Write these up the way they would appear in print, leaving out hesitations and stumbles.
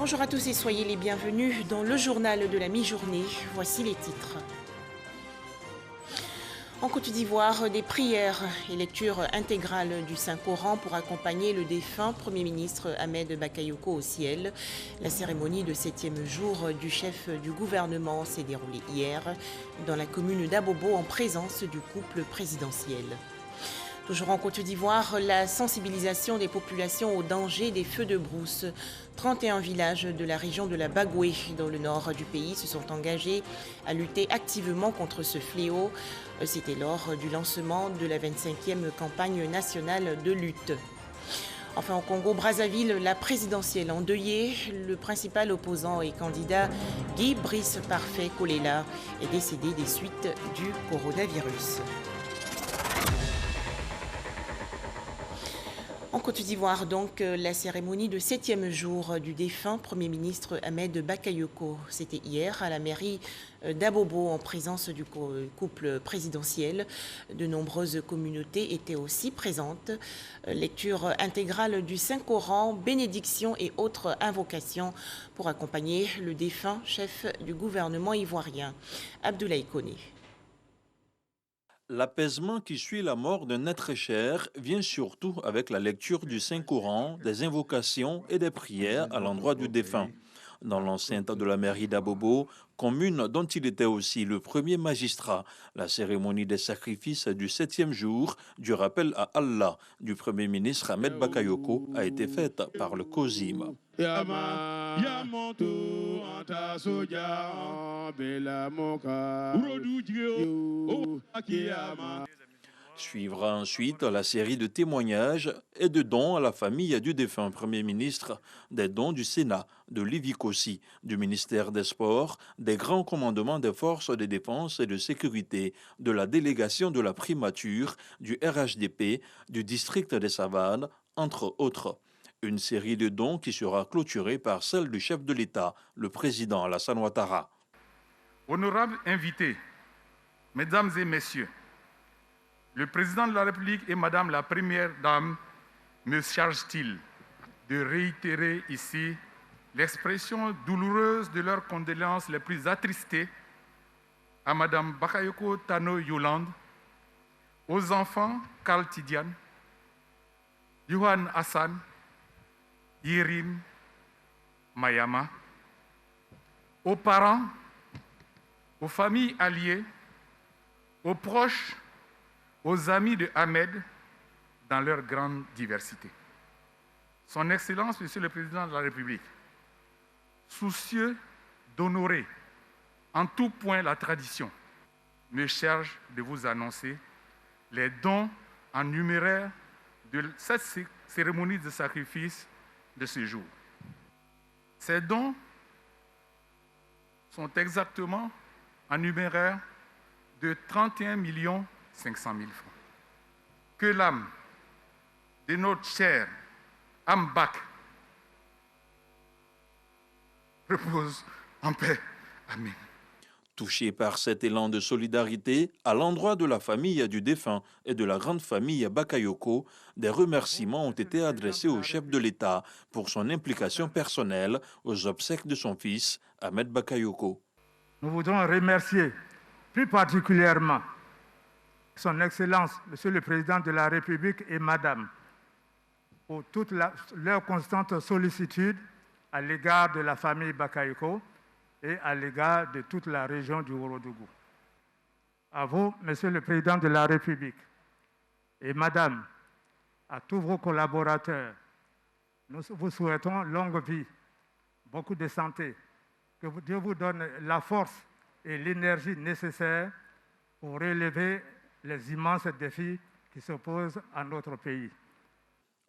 Bonjour à tous et soyez les bienvenus dans le journal de la mi-journée. Voici les titres. En Côte d'Ivoire, des prières et lecture intégrale du Saint-Coran pour accompagner le défunt Premier ministre Ahmed Bakayoko au ciel. La cérémonie de 7e jour du chef du gouvernement s'est déroulée hier dans la commune d'Abobo en présence du couple présidentiel. Toujours en Côte d'Ivoire, la sensibilisation des populations au danger des feux de brousse. 31 villages de la région de la Bagoué, dans le nord du pays, se sont engagés à lutter activement contre ce fléau. C'était lors du lancement de la 25e campagne nationale de lutte. Enfin, au Congo-Brazzaville, la présidentielle endeuillée, le principal opposant et candidat Guy Brice Parfait Kolela est décédé des suites du coronavirus. En Côte d'Ivoire, donc, la cérémonie de 7e jour du défunt Premier ministre Ahmed Bakayoko. C'était hier à la mairie d'Abobo en présence du couple présidentiel. De nombreuses communautés étaient aussi présentes. Lecture intégrale du Saint-Coran, bénédiction et autres invocations pour accompagner le défunt chef du gouvernement ivoirien, Abdoulaye Koné. L'apaisement qui suit la mort d'un être cher vient surtout avec la lecture du Saint-Coran, des invocations et des prières à l'endroit du défunt. Dans l'enceinte de la mairie d'Abobo, commune dont il était aussi le premier magistrat, la cérémonie des sacrifices du 7e jour du rappel à Allah du Premier ministre Ahmed Bakayoko a été faite par le COSIM. Suivra ensuite la série de témoignages et de dons à la famille du défunt Premier ministre, des dons du Sénat, de l'IVIC du ministère des Sports, des grands commandements des forces de défense et de sécurité, de la délégation de la primature, du RHDP, du district des Savanes, entre autres. Une série de dons qui sera clôturée par celle du chef de l'État, le président Alassane Ouattara. Honorables invités, mesdames et messieurs, le président de la République et madame la première dame me chargent-ils de réitérer ici l'expression douloureuse de leurs condoléances les plus attristées à madame Bakayoko Tano Yolande, aux enfants Karl Tidiane, Johan Hassan, Yirim Mayama, aux parents, aux familles alliées, aux proches, aux amis de Ahmed dans leur grande diversité. Son Excellence, Monsieur le Président de la République, soucieux d'honorer en tout point la tradition, me charge de vous annoncer les dons en numéraire de cette cérémonie de sacrifice de ce jour. Ces dons sont exactement en numéraire de 31 500 000 francs. Que l'âme de notre cher Ambak repose en paix. Amen. Touché par cet élan de solidarité, à l'endroit de la famille du défunt et de la grande famille Bakayoko, des remerciements ont été adressés au chef de l'État pour son implication personnelle aux obsèques de son fils, Ahmed Bakayoko. Nous voudrons remercier plus particulièrement Son Excellence, Monsieur le Président de la République et Madame, pour toute leur constante sollicitude à l'égard de la famille Bakayoko et à l'égard de toute la région du Ourodougou. À vous, Monsieur le Président de la République, et Madame, à tous vos collaborateurs, nous vous souhaitons longue vie, beaucoup de santé, que Dieu vous donne la force et l'énergie nécessaires pour relever les immenses défis qui se posent à notre pays.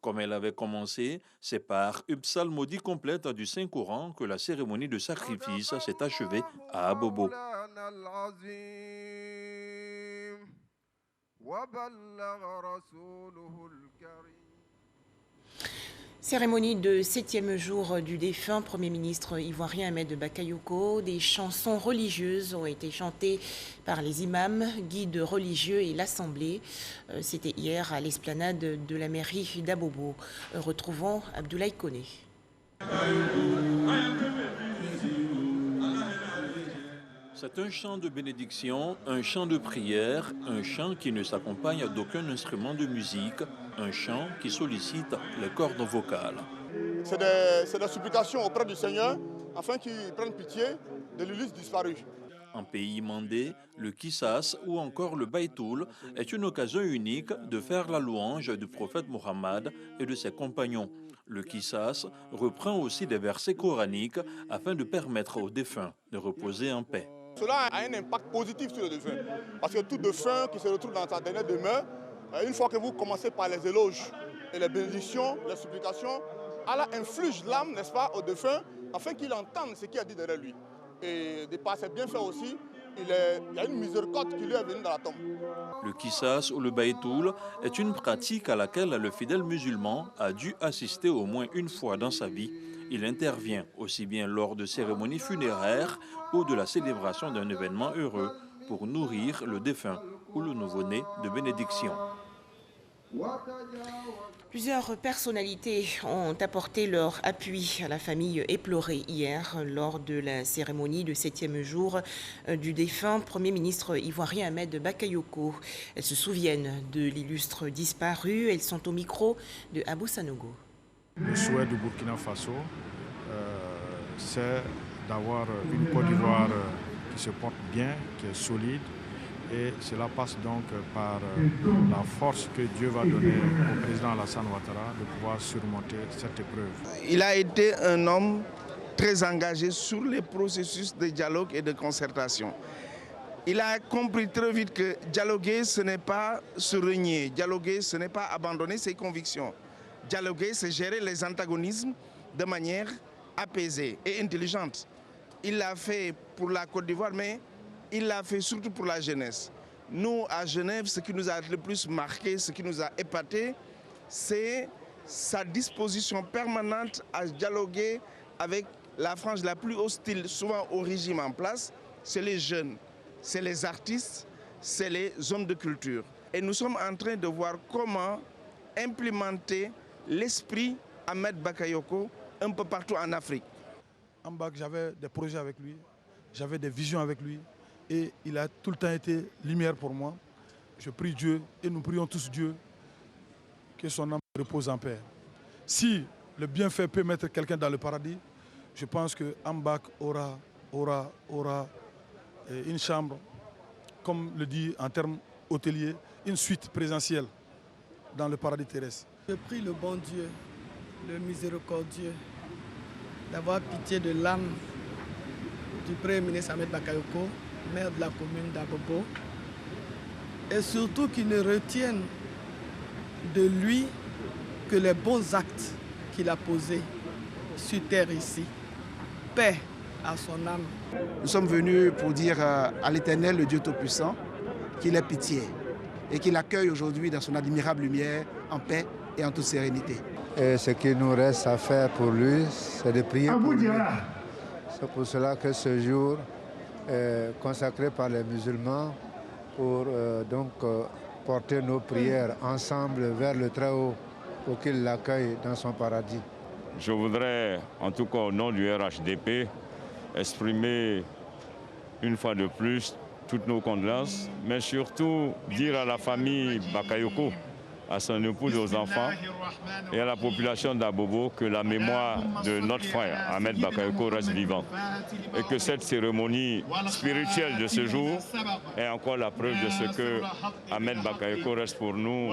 Comme elle avait commencé, c'est par une psalmodie complète du Saint-Coran que la cérémonie de sacrifice s'est achevée à Abobo. Cérémonie de 7e jour du défunt Premier ministre ivoirien Ahmed Bakayoko. Des chansons religieuses ont été chantées par les imams, guides religieux et l'Assemblée. C'était hier à l'esplanade de la mairie d'Abobo. Retrouvons Abdoulaye Koné. C'est un chant de bénédiction, un chant de prière, un chant qui ne s'accompagne d'aucun instrument de musique, un chant qui sollicite les cordes vocales. C'est des supplications auprès du Seigneur afin qu'il prenne pitié de l'illustre disparu. En pays mandé, le Kissas ou encore le Baïtoul est une occasion unique de faire la louange du prophète Mohammed et de ses compagnons. Le Kissas reprend aussi des versets coraniques afin de permettre aux défunts de reposer en paix. Cela a un impact positif sur le défunt. Parce que tout défunt qui se retrouve dans sa dernière demeure, une fois que vous commencez par les éloges et les bénédictions, les supplications, Allah inflige l'âme, n'est-ce pas, au défunt, afin qu'il entende ce qu'il a dit derrière lui. Et de par ses bienfaits aussi, il y a une miséricorde qui lui est venue dans la tombe. Le Kissas ou le Baïtoul est une pratique à laquelle le fidèle musulman a dû assister au moins une fois dans sa vie. Il intervient aussi bien lors de cérémonies funéraires ou de la célébration d'un événement heureux pour nourrir le défunt ou le nouveau-né de bénédiction. Plusieurs personnalités ont apporté leur appui à la famille éplorée hier lors de la cérémonie de 7e jour du défunt Premier ministre ivoirien Ahmed Bakayoko. Elles se souviennent de l'illustre disparu. Elles sont au micro de Abou Sanogo. Le souhait du Burkina Faso, c'est d'avoir une Côte d'Ivoire qui se porte bien, qui est solide. Et cela passe donc par la force que Dieu va donner au président Alassane Ouattara de pouvoir surmonter cette épreuve. Il a été un homme très engagé sur les processus de dialogue et de concertation. Il a compris très vite que dialoguer, ce n'est pas se renier. Dialoguer, ce n'est pas abandonner ses convictions. Dialoguer, c'est gérer les antagonismes de manière apaisée et intelligente. Il l'a fait pour la Côte d'Ivoire, mais il l'a fait surtout pour la jeunesse. Nous, à Genève, ce qui nous a le plus marqué, ce qui nous a épaté, c'est sa disposition permanente à dialoguer avec la frange la plus hostile, souvent au régime en place. C'est les jeunes, c'est les artistes, c'est les hommes de culture. Et nous sommes en train de voir comment implémenter l'esprit Ahmed Bakayoko un peu partout en Afrique. Ambak, j'avais des projets avec lui, j'avais des visions avec lui. Et il a tout le temps été lumière pour moi. Je prie Dieu et nous prions tous Dieu que son âme repose en paix. Si le bienfait peut mettre quelqu'un dans le paradis, je pense que Ambak aura une chambre, comme le dit en termes hôteliers, une suite présentielle dans le paradis terrestre. Je prie le bon Dieu, le miséricordieux, d'avoir pitié de l'âme du Premier ministre Ahmed Bakayoko, maire de la commune d'Abobo, et surtout qu'il ne retienne de lui que les bons actes qu'il a posés sur terre ici. Paix à son âme. Nous sommes venus pour dire à l'Éternel, le Dieu Tout-Puissant, qu'il ait pitié et qu'il accueille aujourd'hui dans son admirable lumière en paix et en toute sérénité. Et ce qu'il nous reste à faire pour lui, c'est de prier pour lui. C'est pour cela que ce jour est consacré par les musulmans pour porter nos prières ensemble vers le Très-Haut pour qu'il l'accueille dans son paradis. Je voudrais, en tout cas au nom du RHDP, exprimer une fois de plus toutes nos condoléances, mais surtout dire à la famille Bakayoko, à son épouse et aux enfants et à la population d'Abobo que la mémoire de notre frère Ahmed Bakayoko reste vivante et que cette cérémonie spirituelle de ce jour est encore la preuve de ce que Ahmed Bakayoko reste pour nous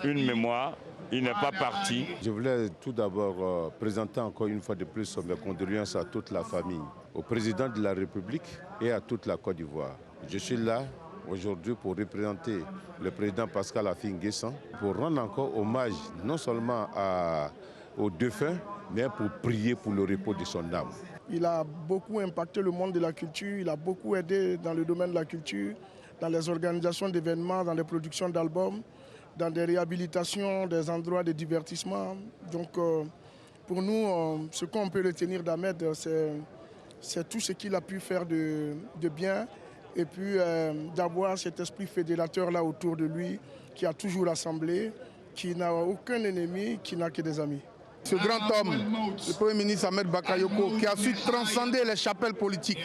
une mémoire. Il n'est pas parti. Je voulais tout d'abord présenter encore une fois de plus mes condoléances à toute la famille, au président de la République et à toute la Côte d'Ivoire. Je suis là aujourd'hui pour représenter le président Pascal Affi N'Guessan, pour rendre encore hommage non seulement aux défunts, mais pour prier pour le repos de son âme. Il a beaucoup impacté le monde de la culture, il a beaucoup aidé dans le domaine de la culture, dans les organisations d'événements, dans les productions d'albums, dans des réhabilitations, des endroits de divertissement. Donc pour nous, ce qu'on peut retenir d'Ahmed, c'est tout ce qu'il a pu faire de bien. Et puis d'avoir cet esprit fédérateur là autour de lui, qui a toujours rassemblé, qui n'a aucun ennemi, qui n'a que des amis. Ce grand homme, le Premier ministre Ahmed Bakayoko, qui a su transcender les chapelles politiques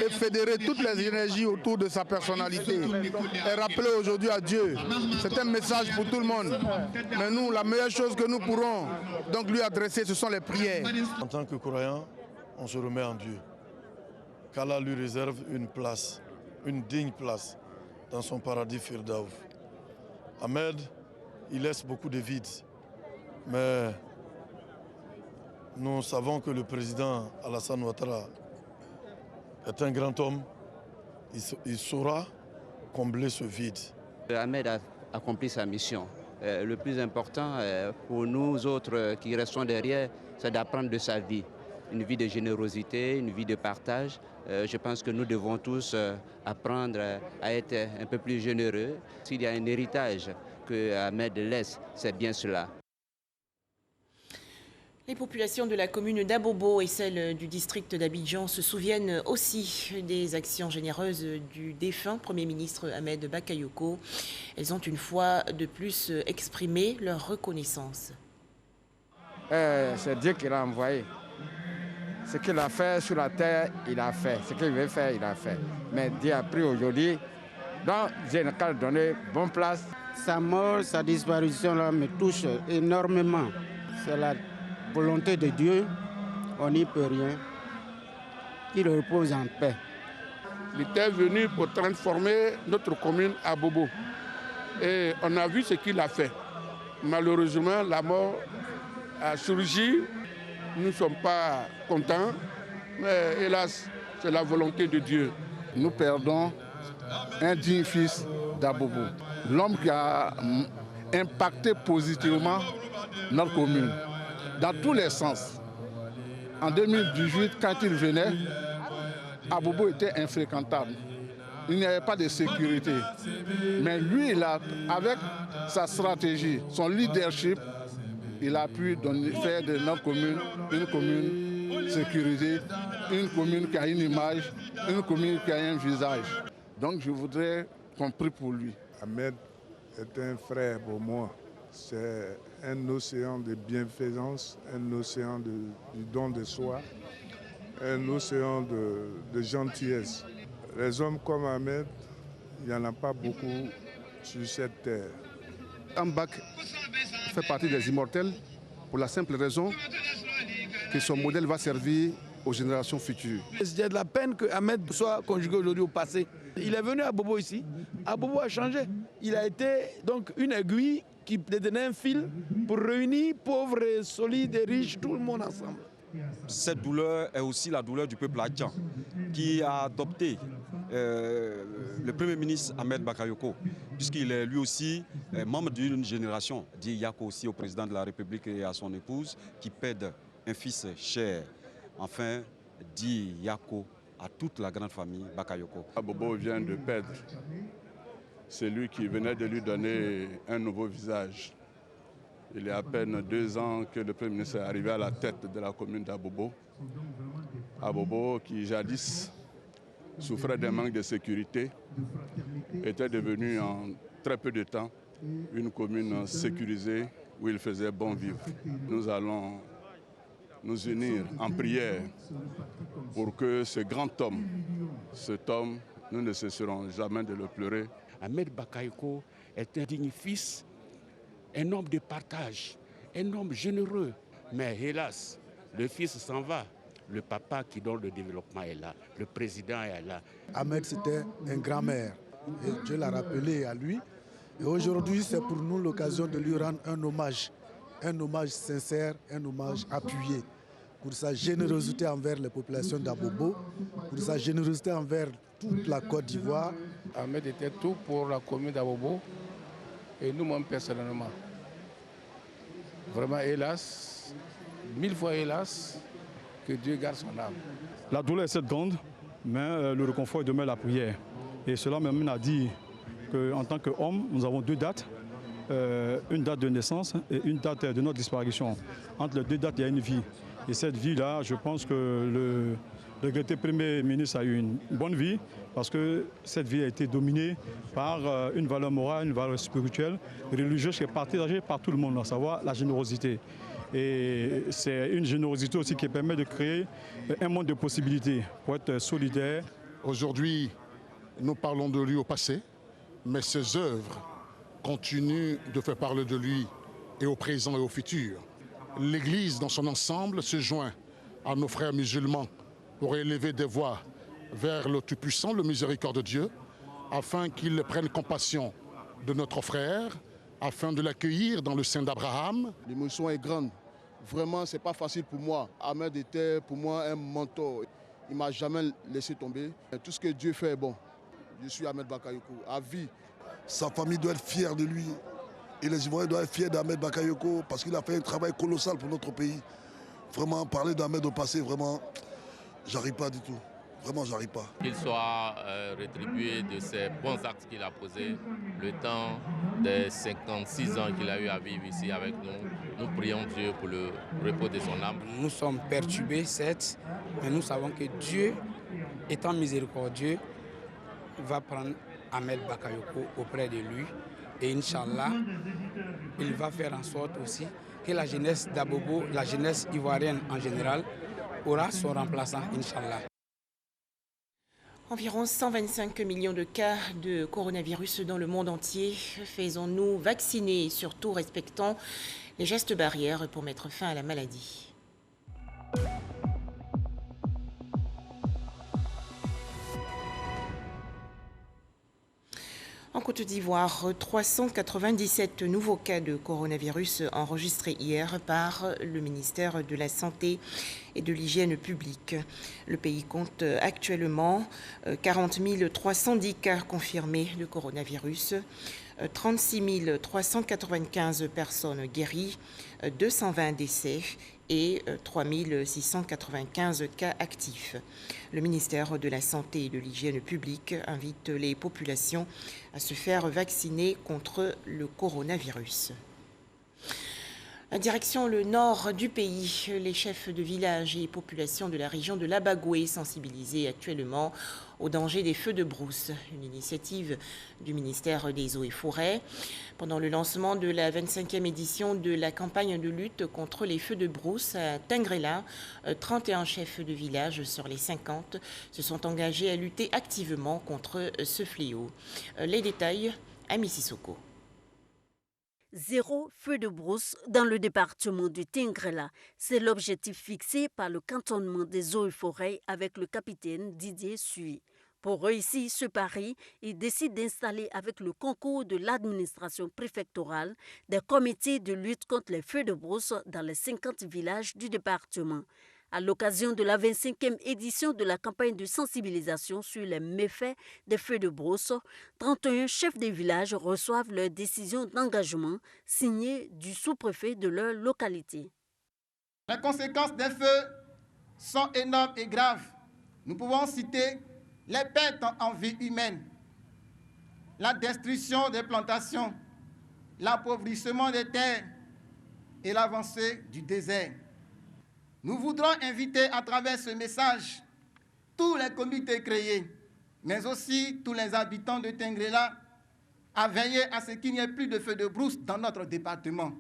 et fédérer toutes les énergies autour de sa personnalité, est rappelé aujourd'hui à Dieu. C'est un message pour tout le monde. Mais nous, la meilleure chose que nous pourrons donc lui adresser, ce sont les prières. En tant que croyant, on se remet en Dieu. Qu'Allah lui réserve une place, une digne place dans son paradis Firdaouf. Ahmed, il laisse beaucoup de vides, mais nous savons que le président Alassane Ouattara est un grand homme. Il saura combler ce vide. Ahmed a accompli sa mission. Le plus important pour nous autres qui restons derrière, c'est d'apprendre de sa vie. Une vie de générosité, une vie de partage. Je pense que nous devons tous apprendre à être un peu plus généreux. S'il y a un héritage que Ahmed laisse, c'est bien cela. Les populations de la commune d'Abobo et celles du district d'Abidjan se souviennent aussi des actions généreuses du défunt Premier ministre Ahmed Bakayoko. Elles ont une fois de plus exprimé leur reconnaissance. C'est Dieu qui l'a envoyé. Ce qu'il a fait sur la terre, il a fait. Ce qu'il veut faire, il a fait. Mais Dieu a pris aujourd'hui, donc j'ai donné bonne place. Sa mort, sa disparition là, me touche énormément. C'est la volonté de Dieu, on n'y peut rien. Qu'il repose en paix. Il était venu pour transformer notre commune à Bobo. Et on a vu ce qu'il a fait. Malheureusement, la mort a surgi. Nous ne sommes pas contents, mais hélas, c'est la volonté de Dieu. Nous perdons un digne fils d'Abobo, l'homme qui a impacté positivement notre commune, dans tous les sens. En 2018, quand il venait, Abobo était infréquentable. Il n'y avait pas de sécurité. Mais lui, avec sa stratégie, son leadership, il a pu faire de notre commune une commune sécurisée, une commune qui a une image, une commune qui a un visage. Donc je voudrais qu'on prie pour lui. Ahmed est un frère pour moi. C'est un océan de bienfaisance, un océan du don de soi, un océan de gentillesse. Les hommes comme Ahmed, il n'y en a pas beaucoup sur cette terre. Ambak fait partie des immortels pour la simple raison que son modèle va servir aux générations futures. J'ai de la peine que Ahmed soit conjugué aujourd'hui au passé. Il est venu à Bobo ici. Bobo a changé. Il a été donc une aiguille qui détenait un fil pour réunir pauvres, et solides et riches, tout le monde ensemble. Cette douleur est aussi la douleur du peuple hadjan qui a adopté le Premier ministre Ahmed Bakayoko, puisqu'il est lui aussi membre d'une génération, dit Yako aussi au président de la République et à son épouse, qui pède un fils cher. Enfin, dit Yako à toute la grande famille Bakayoko. Bobo vient de perdre celui qui venait de lui donner un nouveau visage. Il y a à peine 2 ans que le Premier ministre est arrivé à la tête de la commune d'Abobo. Abobo, qui jadis souffrait d'un manque de sécurité, était devenu en très peu de temps une commune sécurisée où il faisait bon vivre. Nous allons nous unir en prière pour que ce grand homme, cet homme, nous ne cesserons jamais de le pleurer. Ahmed Bakayoko est un digne fils, un homme de partage, un homme généreux. Mais hélas, le fils s'en va. Le papa qui donne le développement est là, le président est là. Ahmed, c'était un grand-mère. Et Dieu l'a rappelé à lui. Et aujourd'hui, c'est pour nous l'occasion de lui rendre un hommage sincère, un hommage appuyé pour sa générosité envers les populations d'Abobo, pour sa générosité envers toute la Côte d'Ivoire. Ahmed était tout pour la commune d'Abobo et nous-mêmes personnellement. Vraiment hélas, 1000 fois hélas, que Dieu garde son âme. La douleur est cette grande, mais le réconfort demeure la prière. Et cela m'amène à dire qu'en tant qu'homme, nous avons 2 dates. Une date de naissance et une date de notre disparition. Entre les 2 dates, il y a une vie. Et cette vie-là, je pense que le regretté Premier ministre a eu une bonne vie parce que cette vie a été dominée par une valeur morale, une valeur spirituelle, religieuse qui est partagée par tout le monde, à savoir la générosité. Et c'est une générosité aussi qui permet de créer un monde de possibilités pour être solidaire. Aujourd'hui, nous parlons de lui au passé, mais ses œuvres continuent de faire parler de lui et au présent et au futur. L'Église dans son ensemble se joint à nos frères musulmans pour élever des voix vers le Tout-Puissant, le miséricordieux Dieu, afin qu'il prenne compassion de notre frère, afin de l'accueillir dans le sein d'Abraham. L'émotion est grande. Vraiment, ce n'est pas facile pour moi. Ahmed était pour moi un mentor. Il ne m'a jamais laissé tomber. Tout ce que Dieu fait est bon. Je suis Ahmed Bakayoko, à vie. Sa famille doit être fière de lui. Et les Ivoiriens doivent être fiers d'Ahmed Bakayoko parce qu'il a fait un travail colossal pour notre pays. Vraiment, parler d'Ahmed au passé, vraiment, j'arrive pas du tout. Vraiment, j'arrive pas. Qu'il soit rétribué de ses bons actes qu'il a posés, le temps des 56 ans qu'il a eu à vivre ici avec nous. Nous prions Dieu pour le repos de son âme. Nous sommes perturbés, certes, mais nous savons que Dieu, étant miséricordieux, va prendre Ahmed Bakayoko auprès de lui. Et Inch'Allah, il va faire en sorte aussi que la jeunesse d'Abobo, la jeunesse ivoirienne en général, aura son remplaçant, Inch'Allah. Environ 125 millions de cas de coronavirus dans le monde entier. Faisons-nous vacciner et surtout respectons les gestes barrières pour mettre fin à la maladie. En Côte d'Ivoire, 397 nouveaux cas de coronavirus enregistrés hier par le ministère de la Santé et de l'Hygiène publique. Le pays compte actuellement 40 310 cas confirmés de coronavirus, 36 395 personnes guéries, 220 décès et 3 695 cas actifs. Le ministère de la Santé et de l'Hygiène publique invite les populations à se faire vacciner contre le coronavirus. Direction le nord du pays, les chefs de village et populations de la région de l'Abagoué sensibilisés actuellement au danger des feux de brousse, une initiative du ministère des Eaux et Forêts. Pendant le lancement de la 25e édition de la campagne de lutte contre les feux de brousse à Tingrela, 31 chefs de village sur les 50 se sont engagés à lutter activement contre ce fléau. Les détails à Mississoko. 0 feu de brousse dans le département du Tingrela. C'est l'objectif fixé par le cantonnement des Eaux et Forêts avec le capitaine Didier Sui. Pour réussir ce pari, il décide d'installer avec le concours de l'administration préfectorale des comités de lutte contre les feux de brousse dans les 50 villages du département. À l'occasion de la 25e édition de la campagne de sensibilisation sur les méfaits des feux de brousse, 31 chefs de village reçoivent leur décision d'engagement signée du sous-préfet de leur localité. Les conséquences des feux sont énormes et graves. Nous pouvons citer les pertes en vie humaine, la destruction des plantations, l'appauvrissement des terres et l'avancée du désert. Nous voudrons inviter à travers ce message tous les comités créés, mais aussi tous les habitants de Tingrela à veiller à ce qu'il n'y ait plus de feux de brousse dans notre département.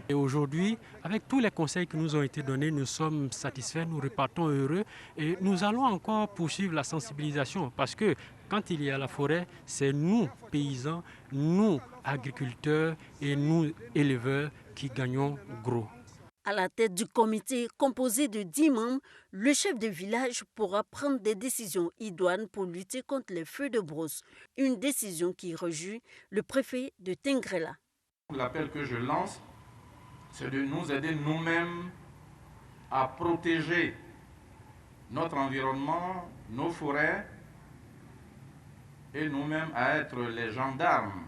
Et aujourd'hui, avec tous les conseils qui nous ont été donnés, nous sommes satisfaits, nous repartons heureux et nous allons encore poursuivre la sensibilisation parce que quand il y a la forêt, c'est nous, paysans, nous, agriculteurs et nous, éleveurs, qui gagnons gros. À la tête du comité composé de 10 membres, le chef de village pourra prendre des décisions idoines pour lutter contre les feux de brousse. Une décision qui réjouit le préfet de Tingrela. L'appel que je lance, c'est de nous aider nous-mêmes à protéger notre environnement, nos forêts et nous-mêmes à être les gendarmes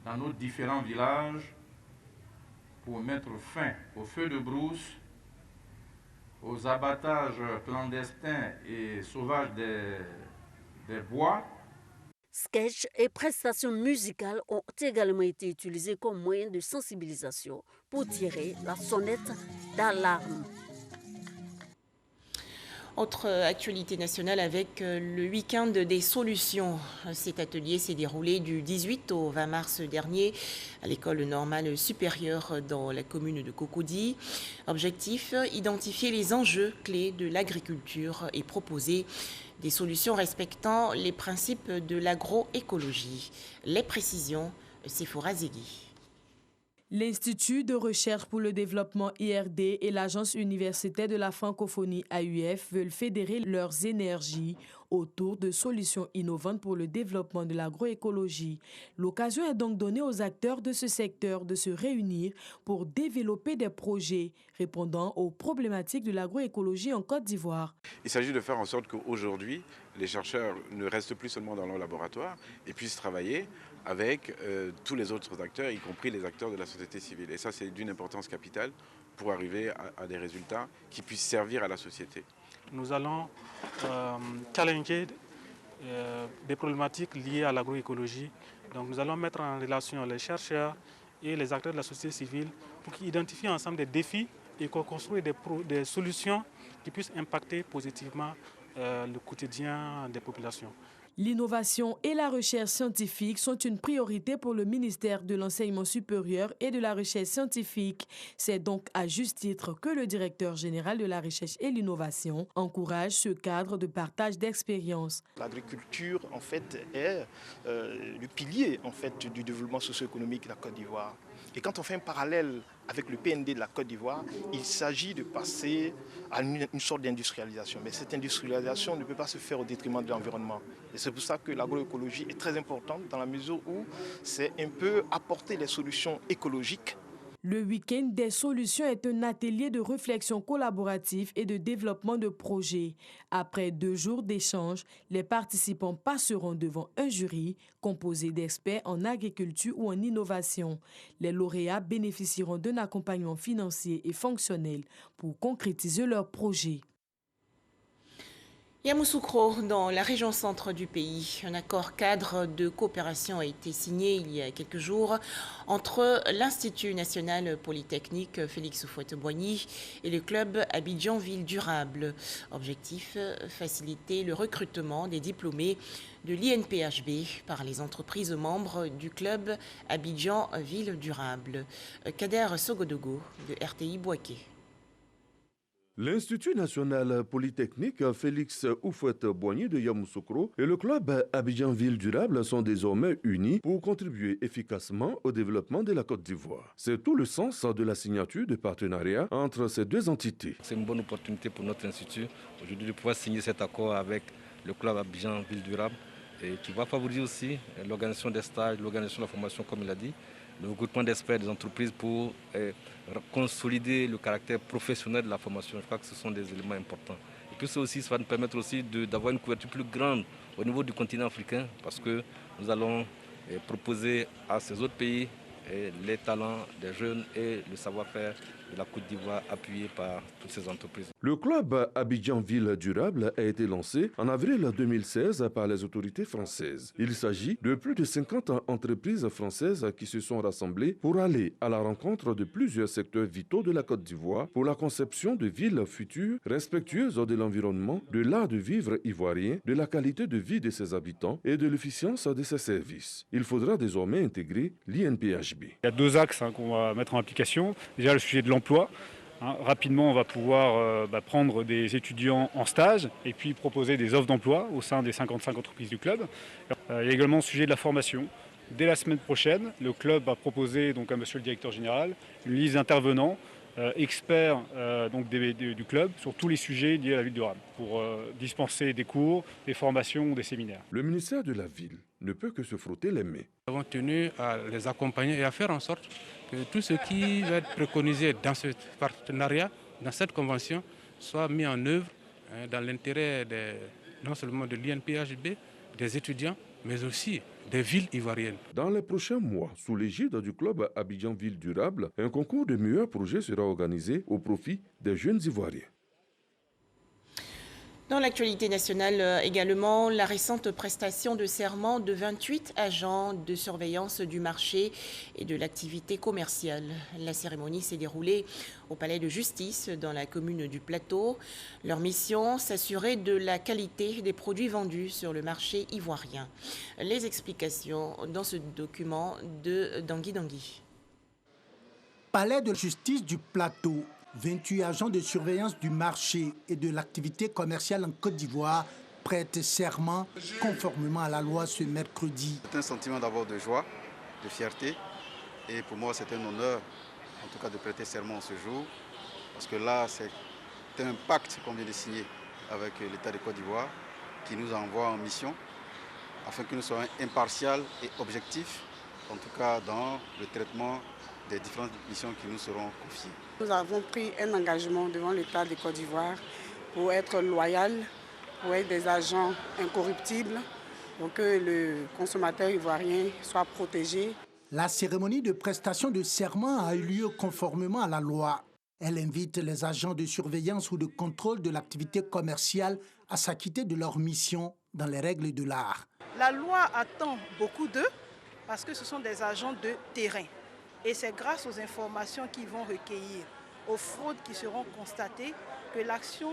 dans nos différents villages pour mettre fin aux feux de brousse, aux abattages clandestins et sauvages des bois. Sketchs et prestations musicales ont également été utilisés comme moyen de sensibilisation pour tirer la sonnette d'alarme. Autre actualité nationale avec le week-end des solutions. Cet atelier s'est déroulé du 18 au 20 mars dernier à l'école normale supérieure dans la commune de Cocody. Objectif, identifier les enjeux clés de l'agriculture et proposer des solutions respectant les principes de l'agroécologie. Les précisions, Sephora Zegui. L'Institut de recherche pour le développement IRD et l'Agence universitaire de la francophonie AUF veulent fédérer leurs énergies autour de solutions innovantes pour le développement de l'agroécologie. L'occasion est donc donnée aux acteurs de ce secteur de se réunir pour développer des projets répondant aux problématiques de l'agroécologie en Côte d'Ivoire. Il s'agit de faire en sorte qu'aujourd'hui, les chercheurs ne restent plus seulement dans leur laboratoire et puissent travailler avec tous les autres acteurs, y compris les acteurs de la société civile. Et ça, c'est d'une importance capitale pour arriver à des résultats qui puissent servir à la société. Nous allons challenger des problématiques liées à l'agroécologie. Donc nous allons mettre en relation les chercheurs et les acteurs de la société civile pour qu'ils identifient ensemble des défis et qu'on construise des solutions qui puissent impacter positivement le quotidien des populations. L'innovation et la recherche scientifique sont une priorité pour le ministère de l'Enseignement supérieur et de la Recherche scientifique. C'est donc à juste titre que le directeur général de la Recherche et l'Innovation encourage ce cadre de partage d'expériences. L'agriculture, en fait, est le pilier du développement socio-économique de la Côte d'Ivoire. Et quand on fait un parallèle avec le PND de la Côte d'Ivoire, il s'agit de passer à une sorte d'industrialisation. Mais cette industrialisation ne peut pas se faire au détriment de l'environnement. Et c'est pour ça que l'agroécologie est très importante dans la mesure où c'est un peu apporter les solutions écologiques. Le week-end des solutions est un atelier de réflexion collaborative et de développement de projets. Après 2 jours d'échanges, les participants passeront devant un jury composé d'experts en agriculture ou en innovation. Les lauréats bénéficieront d'un accompagnement financier et fonctionnel pour concrétiser leurs projets. Yamoussoukro, dans la région centre du pays, un accord cadre de coopération a été signé il y a quelques jours entre l'Institut national polytechnique Félix Houphouët-Boigny et le club Abidjan Ville Durable. Objectif, faciliter le recrutement des diplômés de l'INPHB par les entreprises membres du club Abidjan Ville Durable. Kader Sogodogo de RTI Bouaké. L'Institut national polytechnique Félix Houphouët-Boigny de Yamoussoukro et le club Abidjan Ville Durable sont désormais unis pour contribuer efficacement au développement de la Côte d'Ivoire. C'est tout le sens de la signature de partenariat entre ces deux entités. C'est une bonne opportunité pour notre institut aujourd'hui de pouvoir signer cet accord avec le club Abidjan Ville Durable et qui va favoriser aussi l'organisation des stages, l'organisation de la formation comme il a dit, le regroupement d'experts des entreprises pour consolider le caractère professionnel de la formation. Je crois que ce sont des éléments importants. Et puis ça va nous permettre aussi d'avoir une couverture plus grande au niveau du continent africain parce que nous allons proposer à ces autres pays les talents des jeunes et le savoir-faire de la Côte d'Ivoire appuyé par toutes ces entreprises. Le club Abidjan Ville Durable a été lancé en avril 2016 par les autorités françaises. Il s'agit de plus de 50 entreprises françaises qui se sont rassemblées pour aller à la rencontre de plusieurs secteurs vitaux de la Côte d'Ivoire pour la conception de villes futures respectueuses de l'environnement, de l'art de vivre ivoirien, de la qualité de vie de ses habitants et de l'efficience de ses services. Il faudra désormais intégrer l'INPHB. Il y a 2 axes qu'on va mettre en application. Déjà le sujet de l'emploi. Rapidement, on va pouvoir prendre des étudiants en stage et puis proposer des offres d'emploi au sein des 55 entreprises du club. Il y a également le sujet de la formation. Dès la semaine prochaine, le club va proposer donc, à monsieur le directeur général une liste d'intervenants experts du club sur tous les sujets liés à la ville durable pour dispenser des cours, des formations ou des séminaires. Le ministère de la Ville ne peut que se frotter les mains. Nous avons tenu à les accompagner et à faire en sorte que tout ce qui va être préconisé dans ce partenariat, dans cette convention, soit mis en œuvre dans l'intérêt non seulement de l'INPHB, des étudiants, mais aussi des villes ivoiriennes. Dans les prochains mois, sous l'égide du club Abidjan Ville Durable, un concours de meilleurs projets sera organisé au profit des jeunes Ivoiriens. Dans l'actualité nationale également, la récente prestation de serment de 28 agents de surveillance du marché et de l'activité commerciale. La cérémonie s'est déroulée au palais de justice dans la commune du Plateau. Leur mission, s'assurer de la qualité des produits vendus sur le marché ivoirien. Les explications dans ce document de Dangui Dangui. Palais de justice du Plateau. 28 agents de surveillance du marché et de l'activité commerciale en Côte d'Ivoire prêtent serment conformément à la loi ce mercredi. C'est un sentiment d'abord de joie, de fierté. Et pour moi, c'est un honneur, en tout cas, de prêter serment ce jour. Parce que là, c'est un pacte qu'on vient de signer avec l'État de Côte d'Ivoire qui nous envoie en mission afin que nous soyons impartials et objectifs, en tout cas dans le traitement des différentes missions qui nous seront confiées. Nous avons pris un engagement devant l'État de Côte d'Ivoire pour être loyal, pour être des agents incorruptibles, pour que le consommateur ivoirien soit protégé. La cérémonie de prestation de serment a eu lieu conformément à la loi. Elle invite les agents de surveillance ou de contrôle de l'activité commerciale à s'acquitter de leur mission dans les règles de l'art. La loi attend beaucoup d'eux parce que ce sont des agents de terrain. Et c'est grâce aux informations qu'ils vont recueillir, aux fraudes qui seront constatées, que l'action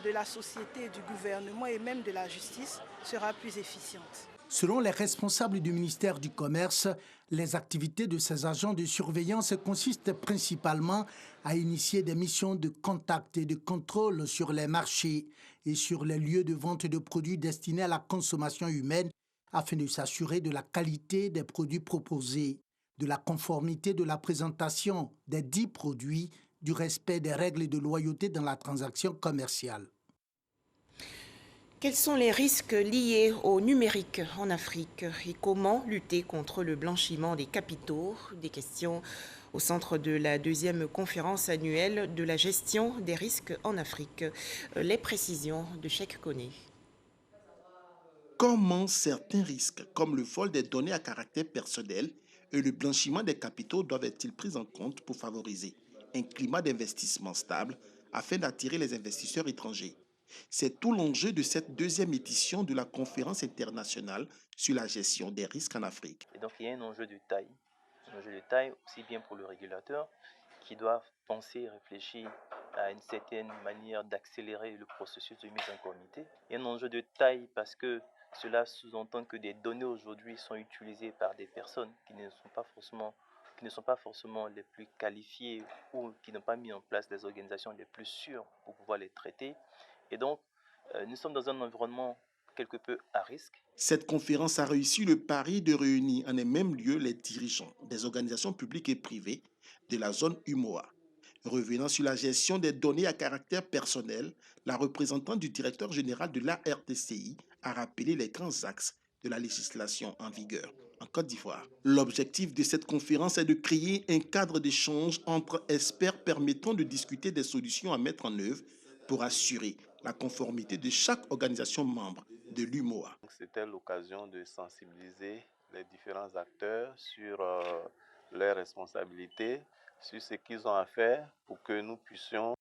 de la société, du gouvernement et même de la justice sera plus efficiente. Selon les responsables du ministère du Commerce, les activités de ces agents de surveillance consistent principalement à initier des missions de contact et de contrôle sur les marchés et sur les lieux de vente de produits destinés à la consommation humaine afin de s'assurer de la qualité des produits proposés, de la conformité de la présentation des 10 produits, du respect des règles de loyauté dans la transaction commerciale. Quels sont les risques liés au numérique en Afrique et comment lutter contre le blanchiment des capitaux? Des questions au centre de la 2e conférence annuelle de la gestion des risques en Afrique. Les précisions de Cheikh Koné. Comment certains risques, comme le vol des données à caractère personnel et le blanchiment des capitaux, doivent être pris en compte pour favoriser un climat d'investissement stable afin d'attirer les investisseurs étrangers? C'est tout l'enjeu de cette 2e édition de la conférence internationale sur la gestion des risques en Afrique. Et donc il y a un enjeu de taille aussi bien pour le régulateur qui doit penser et réfléchir à une certaine manière d'accélérer le processus de mise en conformité. Il y a un enjeu de taille parce que cela sous-entend que des données aujourd'hui sont utilisées par des personnes qui ne sont pas forcément les plus qualifiées ou qui n'ont pas mis en place des organisations les plus sûres pour pouvoir les traiter. Et donc, nous sommes dans un environnement quelque peu à risque. Cette conférence a réussi le pari de réunir en un même lieu les dirigeants des organisations publiques et privées de la zone UMOA. Revenant sur la gestion des données à caractère personnel, la représentante du directeur général de l'ARTCI a rappelé les grands axes de la législation en vigueur en Côte d'Ivoire. L'objectif de cette conférence est de créer un cadre d'échange entre experts permettant de discuter des solutions à mettre en œuvre pour assurer la conformité de chaque organisation membre de l'UMOA. C'était l'occasion de sensibiliser les différents acteurs sur leurs responsabilités, sur ce qu'ils ont à faire pour que nous puissions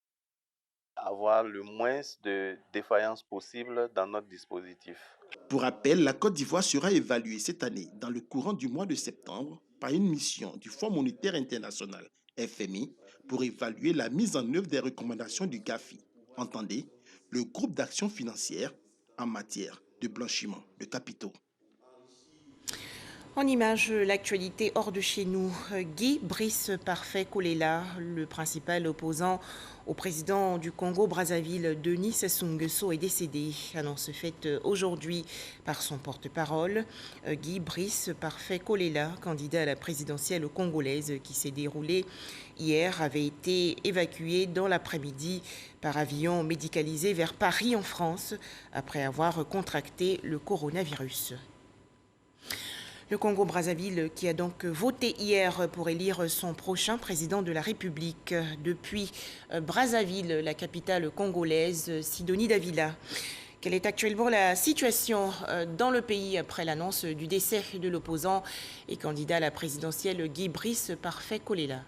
avoir le moins de défaillances possibles dans notre dispositif. Pour rappel, la Côte d'Ivoire sera évaluée cette année dans le courant du mois de septembre par une mission du Fonds monétaire international, FMI, pour évaluer la mise en œuvre des recommandations du GAFI. Entendez, le groupe d'action financière en matière de blanchiment de capitaux. En image, l'actualité hors de chez nous. Guy Brice Parfait Kolela, le principal opposant au président du Congo-Brazzaville, Denis Sassou Nguesso, est décédé. Annonce faite aujourd'hui par son porte-parole. Guy Brice Parfait Kolela, candidat à la présidentielle congolaise qui s'est déroulée hier, avait été évacué dans l'après-midi par avion médicalisé vers Paris en France après avoir contracté le coronavirus. Le Congo-Brazzaville qui a donc voté hier pour élire son prochain président de la République. Depuis Brazzaville, la capitale congolaise, Sidonie Davila. Quelle est actuellement la situation dans le pays après l'annonce du décès de l'opposant et candidat à la présidentielle Guy Brice Parfait Kolela?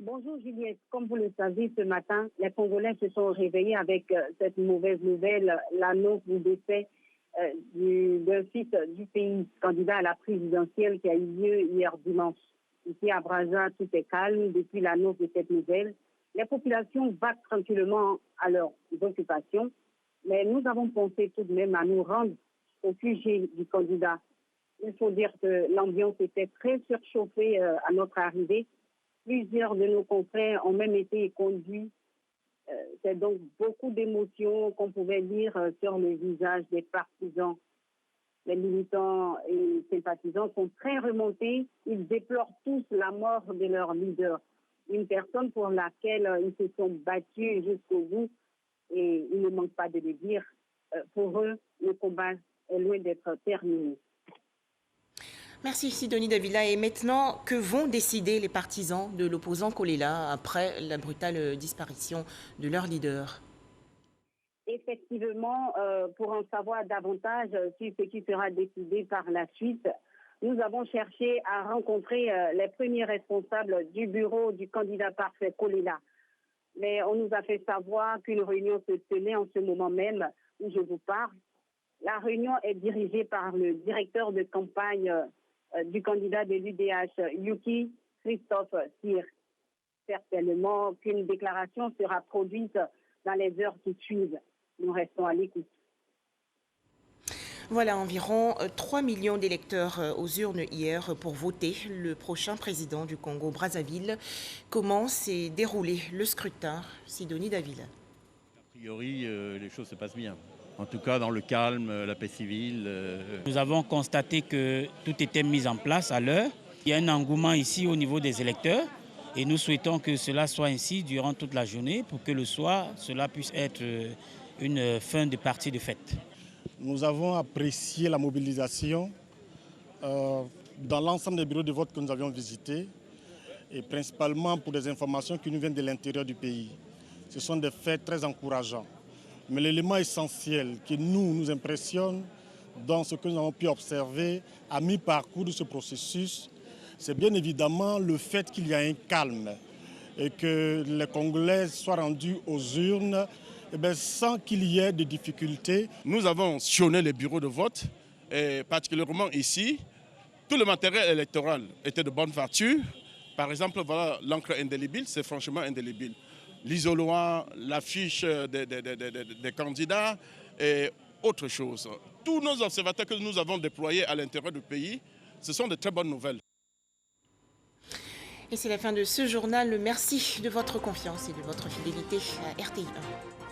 Bonjour Juliette. Comme vous le savez, ce matin, les Congolais se sont réveillés avec cette mauvaise nouvelle, l'annonce du décès d'un fils du pays candidat à la présidentielle qui a eu lieu hier dimanche. Ici à Brazza, tout est calme depuis l'annonce de cette nouvelle. Les populations vaquent tranquillement à leurs occupations, mais nous avons pensé tout de même à nous rendre au sujet du candidat. Il faut dire que l'ambiance était très surchauffée à notre arrivée. Plusieurs de nos confrères ont même été conduits. C'est donc beaucoup d'émotions qu'on pouvait lire sur le visage des partisans. Les militants et sympathisants sont très remontés. Ils déplorent tous la mort de leur leader. Une personne pour laquelle ils se sont battus jusqu'au bout. Et il ne manque pas de le dire. Pour eux, le combat est loin d'être terminé. Merci Sidonie Davila. Et maintenant, que vont décider les partisans de l'opposant Kolela après la brutale disparition de leur leader? Effectivement, pour en savoir davantage sur ce qui sera décidé par la suite, nous avons cherché à rencontrer les premiers responsables du bureau du candidat parfait Kolela. Mais on nous a fait savoir qu'une réunion se tenait en ce moment même où je vous parle. La réunion est dirigée par le directeur de campagne du candidat de l'UDH, Yuki Christophe Cyr. Certainement qu'une déclaration sera produite dans les heures qui suivent. Nous restons à l'écoute. Voilà, environ 3 millions d'électeurs aux urnes hier pour voter le prochain président du Congo-Brazzaville. Comment s'est déroulé le scrutin? Sidonie Davila. A priori, les choses se passent bien. En tout cas, dans le calme, la paix civile. Nous avons constaté que tout était mis en place à l'heure. Il y a un engouement ici au niveau des électeurs et nous souhaitons que cela soit ainsi durant toute la journée pour que le soir, cela puisse être une fin de partie de fête. Nous avons apprécié la mobilisation dans l'ensemble des bureaux de vote que nous avions visités et principalement pour des informations qui nous viennent de l'intérieur du pays. Ce sont des faits très encourageants. Mais l'élément essentiel qui nous impressionne dans ce que nous avons pu observer à mi-parcours de ce processus, c'est bien évidemment le fait qu'il y a un calme et que les Congolais soient rendus aux urnes sans qu'il y ait de difficultés. Nous avons sillonné les bureaux de vote et particulièrement ici, tout le matériel électoral était de bonne facture. Par exemple, voilà l'encre indélébile, c'est franchement indélébile. L'isoloir, l'affiche des candidats et autre chose. Tous nos observateurs que nous avons déployés à l'intérieur du pays, ce sont de très bonnes nouvelles. Et c'est la fin de ce journal. Merci de votre confiance et de votre fidélité à RTI1.